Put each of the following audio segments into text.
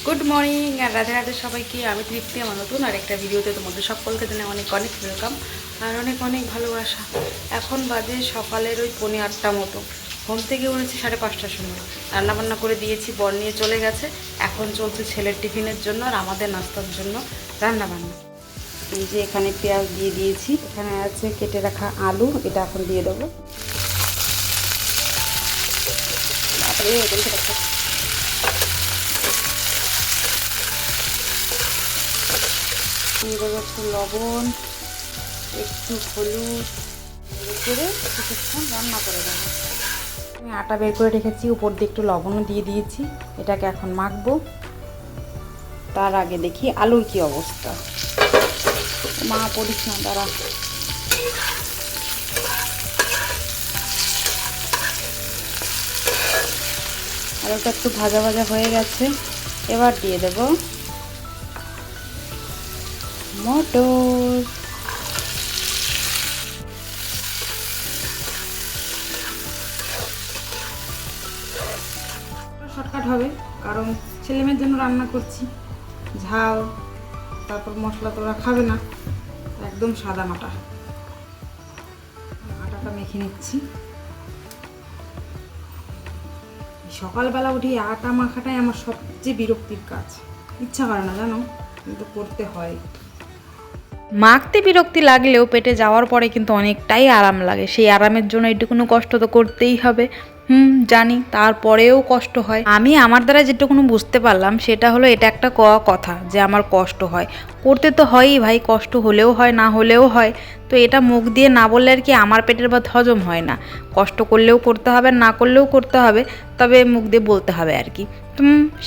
Good morning আর রাধে রাধে সবাইকে। আমি তৃপ্তি, আমার নতুন আর একটা ভিডিওতে তোমাদের সকলকে জানাই অনেক অনেক ওয়েলকাম আর অনেক অনেক ভালোবাসা। এখন বাজে সকালের ওই 8:45 মতো। ঘুম থেকে উঠেছি 5:30টার সময়, রান্নাবান্না করে দিয়েছি, বর নিয়ে চলে গেছে। এখন চলছে ছেলের টিফিনের জন্য আর আমাদের নাস্তার জন্য রান্নাবান্না। এই যে এখানে পেঁয়াজ দিয়ে দিয়েছি, এখানে আছে কেটে রাখা আলু, এটা এখন দিয়ে দেবো। দিয়ে দেবো একটু লবণ, একটু হলুদ করে কিছুক্ষণ রান্না করে দেবো। আমি আটা বের করে রেখেছি, উপর দিয়ে একটু লবণও দিয়ে দিয়েছি। এটাকে এখন মাখবো। তার আগে দেখি আলুর কি অবস্থা। মা পড়িস না, দাঁড়া। আলুটা একটু ভাজা ভাজা হয়ে গেছে, এবার দিয়ে দেব মটর। শর্টকাট হবে, কারণ ছেলেমেয়ের জন্য রান্না করছি। ঝাল তারপর মশলা তো ওরা খাবে না, একদম সাদা মাটা। আটাটা মেখে নিচ্ছি। সকালবেলা উঠে আটা মাখাটাই আমার সবচেয়ে বিরক্তির কাজ। ইচ্ছা করে না জানো, কিন্তু করতে হয়। মাখতে বিরক্তি লাগলেও পেটে যাওয়ার পরে কিন্তু অনেকটাই আরাম লাগে। সেই আরামের জন্য একটুকুনো কষ্ট তো করতেই হবে। জানি, তারপরেও কষ্ট হয়। আমি আমার দ্বারা যেটুকুনো বুঝতে পারলাম সেটা হলো, এটা একটা কথা যে আমার কষ্ট হয়। করতে তো হয়ই ভাই, কষ্ট হলেও হয় না হলেও হয়। তো এটা মুখ দিয়ে না বললে আর কি আমার পেটের ভাত হজম হয় না। কষ্ট করলেও করতে হবে, না করলেও করতে হবে, তবে মুখ দিয়ে বলতে হবে আর কি।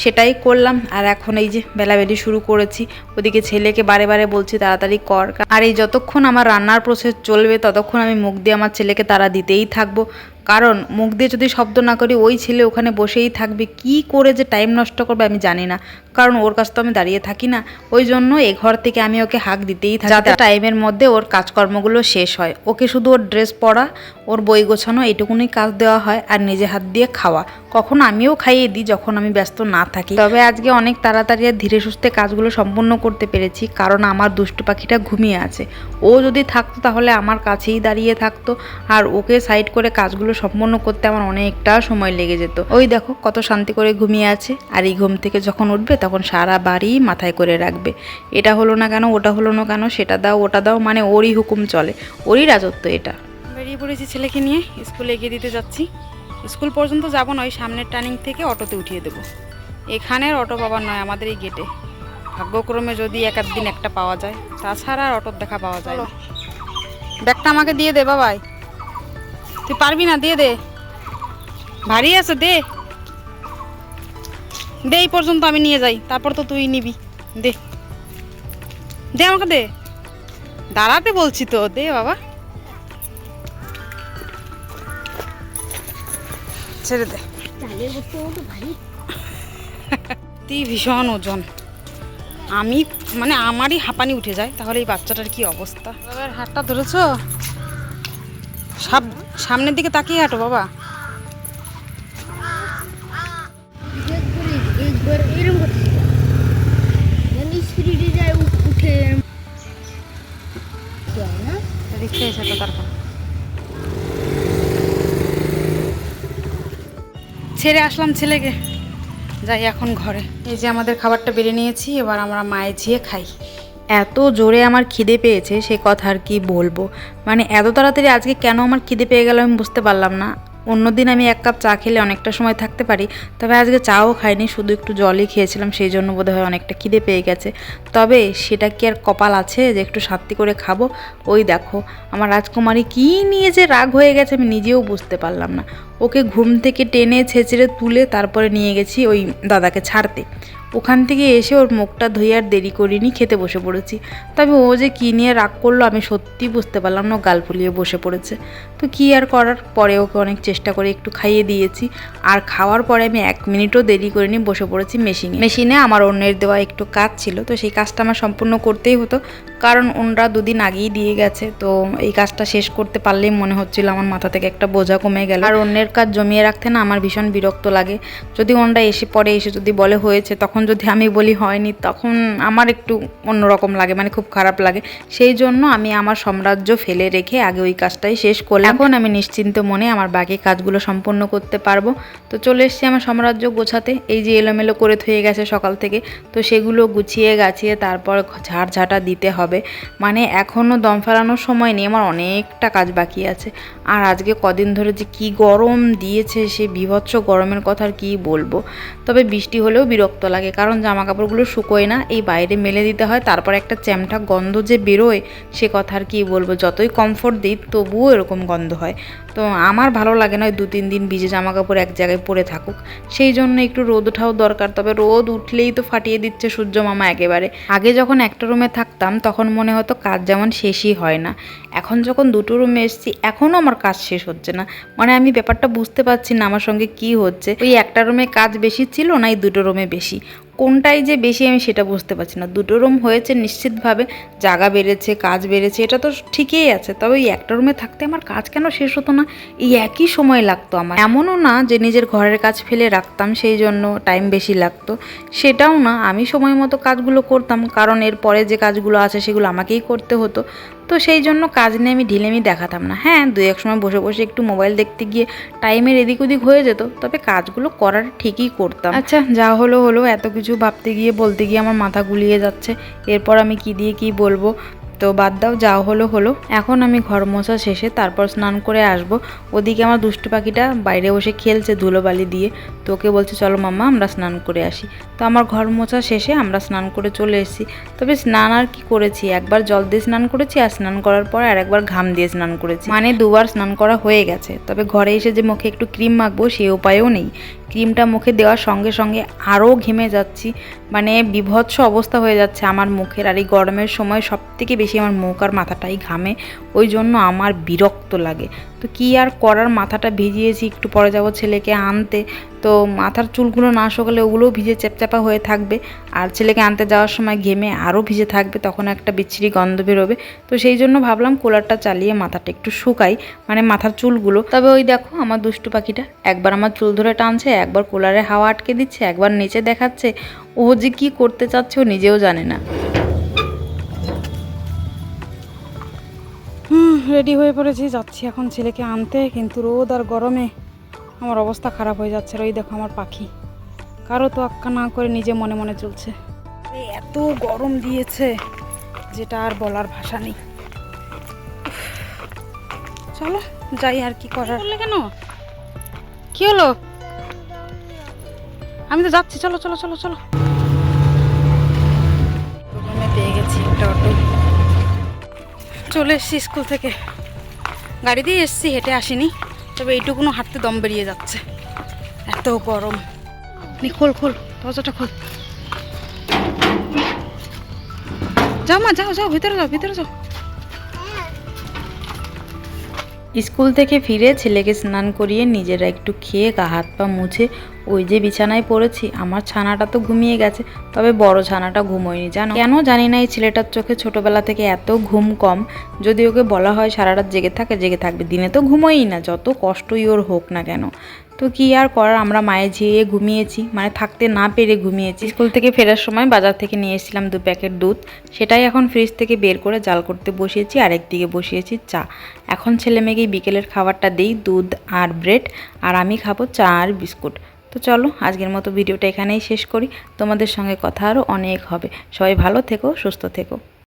সেটাই করলাম। আর এখন এই যে বেলাবেলি শুরু করেছি। ওদিকে ছেলেকে বারে বারে বলছি তাড়াতাড়ি কর। আর এই যতক্ষণ আমার রান্নার প্রসেস চলবে ততক্ষণ আমি মুখ দিয়ে আমার ছেলেকে তাড়া দিতেই থাকবো। কারণ মুখ দিয়ে যদি শব্দ না করি, ওই ছেলে ওখানে বসেই থাকবে। কি করে যে টাইম নষ্ট করবে আমি জানি না, কারণ ওর কাছে তো আমি দাঁড়িয়ে থাকি না। ওই জন্য এ ঘর থেকে আমি ওকে হাঁক দিতেই থাকি, যাতে টাইমের মধ্যে ওর কাজকর্মগুলো শেষ হয়। ওকে শুধু ওর ড্রেস পরা, ওর বই গোছানো, এইটুকুনই কাজ দেওয়া হয়। আর নিজে হাত দিয়ে খাওয়া, কখনো আমিও খাইয়ে দিই যখন আমি ব্যস্ত না থাকি। তবে আজকে অনেক তাড়াতাড়ি আর ধীরে সুস্থে কাজগুলো সম্পূর্ণ করতে পেরেছি, কারণ আমার দুষ্টু পাখিটা ঘুমিয়ে আছে। ও যদি থাকতো তাহলে আমার কাছেই দাঁড়িয়ে থাকতো, আর ওকে সাইড করে কাজগুলো সম্পূর্ণ করতে আমার অনেকটা সময় লেগে যেত। ওই দেখো কত শান্তি করে ঘুমিয়ে আছে। আর এই ঘুম থেকে যখন উঠবে তখন সারা বাড়ি মাথায় করে রাখবে, এটা হলো না কেন, ওটা হলো না কেন, সেটা দাও ওটা দাও, মানে ওরই হুকুম চলে, ওরই রাজত্ব এটা। বেরিয়ে পড়েছি ছেলেকে নিয়ে, স্কুলে এগিয়ে দিতে যাচ্ছি। স্কুল পর্যন্ত যাবো না, ওই সামনের টার্নিং থেকে অটোতে উঠিয়ে দেবো। এখানের অটো পাবার নয়, আমাদের এই গেটে। ভাগ্যক্রমে যদি এক দিন একটা পাওয়া যায়, তাছাড়া আর অটোর দেখা পাওয়া যায় না। ব্যাগটা আমাকে দিয়ে দে বাবাই, তুই পারবি না, দিয়ে দে, ভারী আছে, দে দে, এই পর্যন্ত আমি নিয়ে যাই, তারপর তো তুই নিবি। দে দে, আমাকে দে, দাঁড়াতে বলছি তো, দে বাবা, ছেড়ে দে। তুই ভীষণ ওজন, আমি মানে আমারই হাঁপানি উঠে যায়, তাহলে এই বাচ্চাটার কি অবস্থা। বাবার হাতটা ধরেছো, সামনের দিকে তাকিয়ে হাঁটো বাবা। ছেড়ে আসলাম ছেলেকে, যাই এখন ঘরে। এই যে আমাদের খাবারটা বেড়ে নিয়েছি, এবার আমরা মায়ে ঝিয়ে খাই। এত জোরে আমার খিদে পেয়েছে সে কথা আর কি বলবো। মানে এত তাড়াতাড়ি আজকে কেন আমার খিদে পেয়ে গেল আমি বুঝতে পারলাম না। অন্যদিন আমি 1 কাপ চা খেলে অনেকটা সময় থাকতে পারি, তবে আজকে চাও খাইনি, শুধু একটু জলই খেয়েছিলাম, সেই জন্য বোধহয় অনেকটা খিদে পেয়ে গেছে। তবে সেটা কি আর কপাল আছে যে একটু শান্তি করে খাবো। ওই দেখো আমার রাজকুমারী কী নিয়ে যে রাগ হয়ে গেছে আমি নিজেও বুঝতে পারলাম না। ওকে ঘুম থেকে টেনে ছেঁচড়ে তুলে তারপরে নিয়ে গেছি ওই দাদাকে ছাড়তে। ওখান থেকে এসে ওর মুখটা ধুয়ে আর দেরি করিনি, খেতে বসে পড়েছি। তবে ও যে কী নিয়ে রাগ করলো আমি সত্যি বুঝতে পারলাম না, গাল ফুলিয়ে বসে পড়েছে। তো কী আর করার, পরে ওকে অনেক চেষ্টা করে একটু খাইয়ে দিয়েছি। আর খাওয়ার পরে আমি 1 মিনিটও দেরি করিনি, বসে পড়েছি মেশিনে। আমার অন্যের দেওয়া একটু কাজ ছিল, তো সেই কাজটা আমার সম্পূর্ণ করতেই হতো, কারণ ওনরা 2 দিন আগেই দিয়ে গেছে। তো এই কাজটা শেষ করতে পারলেই মনে হচ্ছিল আমার মাথা থেকে একটা বোঝা কমে গেল। আর অন্যের কাজ জমিয়ে রাখতে না আমার ভীষণ বিরক্ত লাগে। যদি ওনরা এসে যদি বলে হয়েছে, তখন যদি আমি বলি হয়নি, তখন আমার একটু অন্যরকম লাগে, মানে খুব খারাপ লাগে। সেই জন্য আমি আমার সাম্রাজ্য ফেলে রেখে আগে ওই কাজটাই শেষ করলাম। এখন আমি নিশ্চিন্ত মনে আমার বাকি কাজগুলো সম্পন্ন করতে পারবো। তো চলে এসেছি আমার সাম্রাজ্য গোছাতে। এই যে এলোমেলো করে থয়ে গেছে সকাল থেকে, তো সেগুলো গুছিয়ে গাছিয়ে তারপর ঝাড়ঝাঁটা দিতে হবে। মানে এখনও দম ফেলানোর সময় নেই, আমার অনেকটা কাজ বাকি আছে। আর আজকে কদিন ধরে যে কি গরম দিয়েছে, সে বীভৎস গরমের কথা আর কী বলবো। তবে বৃষ্টি হলেও বিরক্ত লাগে, কারণ জামা কাপড়গুলো শুকোয় না, এই বাইরে মেলে দিতে হয়, তারপর একটা চ্যামটা গন্ধ যে বেরোয় সে কথা আর কী বলবো। যতই কমফোর্ট দিই তবুও এরকম গন্ধ হয়। তো আমার ভালো লাগে না ওই 2-3 দিন ভিজে জামা কাপড় এক জায়গায় পরে থাকুক। সেই জন্য একটু রোদ ওঠাও দরকার। তবে রোদ উঠলেই তো ফাটিয়ে দিচ্ছে সূর্য মামা একেবারে। আগে যখন একটা রুমে থাকতাম তখন মনে হতো কাজ যেমন শেষই হয় না। এখন যখন দুটো রুমে এসেছি এখনও আমার কাজ শেষ হচ্ছে না। মানে আমি ব্যাপারটা বুঝতে পারছি না আমার সঙ্গে কি হচ্ছে। ওই একটা রুমে কাজ বেশি ছিল না এই দুটো রুমে বেশি, কোনটাই যে বেশি আমি সেটা বুঝতে পারছি না। দুটো রুম হয়েছে নিশ্চিতভাবে, জায়গা বেড়েছে, কাজ বেড়েছে, এটা তো ঠিকই আছে। তবে ওই একটা রুমে থাকতে আমার কাজ কেন শেষ হতো না? এই একই সময় লাগতো আমার। এমনও না যে নিজের ঘরের কাজ ফেলে রাখতাম সেই জন্য টাইম বেশি লাগতো, সেটাও না। আমি সময় মতো কাজগুলো করতাম, কারণ এর পরে যে কাজগুলো আছে সেগুলো আমাকেই করতে হতো। তো সেই জন্য কাজ নিয়ে আমি ঢিলেমি দেখাতাম না। হ্যাঁ, 2-1 সময় বসে বসে একটু মোবাইল দেখতে গিয়ে টাইমের এদিক ওদিক হয়ে যেত, তবে কাজগুলো করার ঠিকই করতাম। আচ্ছা, যা হলো হলো, এত কিছু ভাবতে গিয়ে বলতে গিয়ে আমার মাথা গুলিয়ে যাচ্ছে। এরপর আমি কি দিয়ে কি বলবো, তো বাদ দাও, যা হলো হলো। এখন আমি ঘর মোছা শেষে তারপর স্নান করে আসব। ওদিকে আমার দুষ্টু পাখিটা বাইরে বসে খেলছে ধুলোবালি দিয়ে, তো ওকে বলছে চলো মাম্মা আমরা স্নান করে আসি। তো আমার ঘর মোছা শেষে আমরা স্নান করে চলে এসেছি। তবে স্নান আর কি করেছি, একবার জল দিয়ে স্নান করেছি, আর স্নান করার পর আর একবার ঘাম দিয়ে স্নান করেছি, মানে 2বার স্নান করা হয়ে গেছে। তবে ঘরে এসে যে মুখে একটু ক্রিম মাখবো সেই উপায়ও নেই। ক্রিমটা মুখে দেওয়ার সঙ্গে সঙ্গে আরও ঘেমে যাচ্ছি, মানে বিভৎস অবস্থা হয়ে যাচ্ছে আমার মুখের। আর এই গরমের সময় সবথেকে বেশি আমার মুখ আর মাথাটাই ঘামে, ওই জন্য আমার বিরক্ত লাগে। তো কী আর করার, মাথাটা ভিজিয়েছি, একটু পরে যাব ছেলেকে আনতে। তো মাথার চুলগুলো না শুকালে ওগুলোও ভিজে চ্যাপচ্যাপা হয়ে থাকবে, আর ছেলেকে আনতে যাওয়ার সময় ঘেমে আরও ভিজে থাকবে, তখন একটা বিচ্ছিরি গন্ধ বেরোবে। তো সেই জন্য ভাবলাম কুলারটা চালিয়ে মাথাটা একটু শুকাই, মানে মাথার চুলগুলো। তবে ওই দেখো আমার দুষ্টু পাখিটা একবার আমার চুল ধরে টানছে, একবার কুলারে হাওয়া আটকে দিচ্ছে, একবার নিচে দেখাচ্ছে। ও যে কী করতে চাচ্ছে ও নিজেও জানে না। রেডি হয়ে পড়েছি, যাচ্ছি এখন ছেলেকে আনতে। কিন্তু রোদ আর গরমে আমার অবস্থা খারাপ হয়ে যাচ্ছে। ওই দেখো আমার পাখি কারো তো আক্কা না করে নিজে মনে মনে চলছে। এত গরম দিয়েছে যেটা আর বলার ভাষা নেই। চলো যাই, আর কি করার। কেন কি হলো? আমি তো যাচ্ছি, চলো চলো চলো চলো। পেয়ে গেছি একটা অটো, চলে এসছি স্কুল থেকে। গাড়ি দিয়ে এসছি, হেঁটে আসিনি। তবে এইটুকুনো হাঁটতে দম বেরিয়ে যাচ্ছে, এত গরম। খোল খোল দরজাটা খোল। যাও মা, যাও যাও, ভিতরে যাও ভিতরে যাও। স্কুল থেকে ফিরে ছেলেকে স্নান করিয়ে নিজেরা একটু খেয়ে গা হাত পা মুছে ওই যে বিছানায় পড়েছি। আমার ছানাটা তো ঘুমিয়ে গেছে, তবে বড় ছানাটা ঘুমোয়নি জানো কেন জানি না। এই ছেলেটার চোখে ছোটবেলা থেকে এত ঘুম কম, যদি ওকে বলা হয় সারা রাত জেগে থাকবে, দিনে তো ঘুমোই না, যত কষ্টই ওর হোক না কেন। তো কি আর করার, আমরা মায়ে ঝিয়ে ঘুমিয়েছি, মানে থাকতে না পেরে ঘুমিয়েছি। স্কুল থেকে ফেরার সময় বাজার থেকে নিয়ে এসেছিলাম 2 প্যাকেট দুধ, সেটাই এখন ফ্রিজ থেকে বের করে জাল করতে বসিয়েছি, আর একদিকে বসিয়েছি চা। এখন ছেলে মেয়েকে বিকেলের খাবারটা দিই, দুধ আর ব্রেড, আর আমি খাবো চা আর বিস্কুট। তো চলো আজকের মতো ভিডিওটা এখানেই শেষ করি। তোমাদের সঙ্গে কথা আরও অনেক হবে। সবাই ভালো থেকো, সুস্থ থেকো।